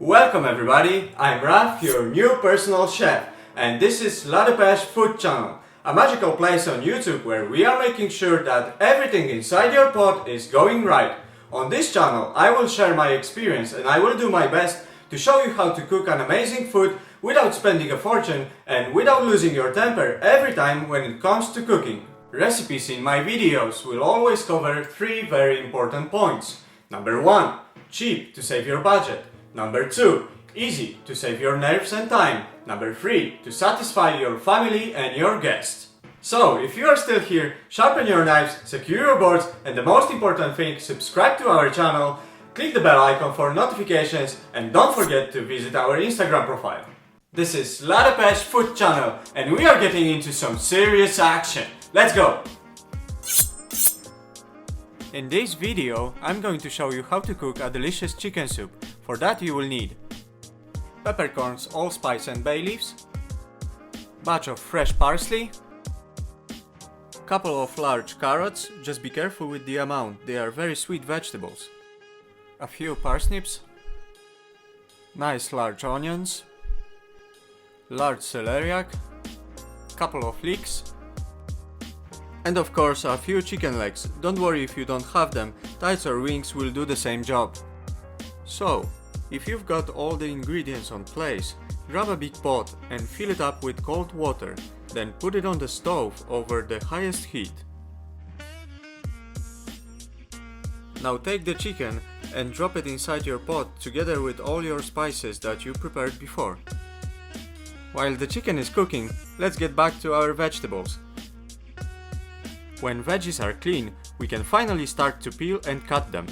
Welcome everybody, I'm Raf, your new personal chef, and this is Dépêche food channel, a magical place on YouTube where we are making sure that everything inside your pot is going right. On this channel I will share my experience and I will do my best to show you how to cook an amazing food without spending a fortune and without losing your temper every time when it comes to cooking. Recipes in my videos will always cover three very important points. Number 1. Cheap to save your budget. Number 2. Easy to save your nerves and time. Number 3. To satisfy your family and your guests. So, if you are still here, sharpen your knives, secure your boards, and the most important thing, subscribe to our channel, click the bell icon for notifications, and don't forget to visit our Instagram profile. This is Dépêche food channel, and we are getting into some serious action. Let's go! In this video, I'm going to show you how to cook a delicious chicken soup. For that you will need peppercorns, allspice and bay leaves, batch of fresh parsley, couple of large carrots, just be careful with the amount, they are very sweet vegetables, a few parsnips, nice large onions, large celeriac, couple of leeks, and of course a few chicken legs. Don't worry if you don't have them, thighs or wings will do the same job. So, if you've got all the ingredients on place, grab a big pot and fill it up with cold water, then put it on the stove over the highest heat. Now take the chicken and drop it inside your pot together with all your spices that you prepared before. While the chicken is cooking, let's get back to our vegetables. When veggies are clean, we can finally start to peel and cut them.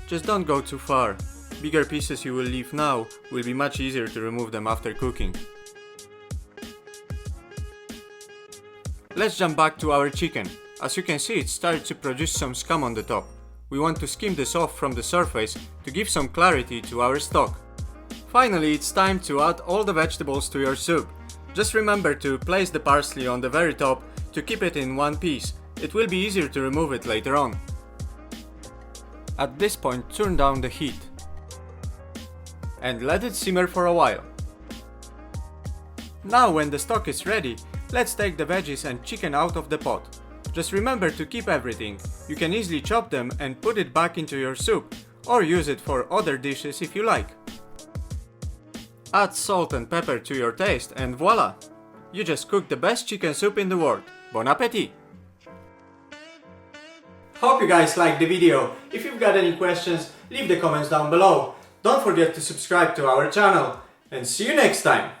Just don't go too far. Bigger pieces you will leave now will be much easier to remove them after cooking. Let's jump back to our chicken. As you can see, it started to produce some scum on the top. We want to skim this off from the surface to give some clarity to our stock. Finally, it's time to add all the vegetables to your soup. Just remember to place the parsley on the very top to keep it in one piece. It will be easier to remove it later on. At this point, turn down the heat and let it simmer for a while. Now when the stock is ready, let's take the veggies and chicken out of the pot. Just remember to keep everything. You can easily chop them and put it back into your soup, or use it for other dishes if you like. Add salt and pepper to your taste and voila! You just cooked the best chicken soup in the world. Bon appétit! Hope you guys liked the video. If you've got any questions, leave the comments down below. Don't forget to subscribe to our channel, and see you next time!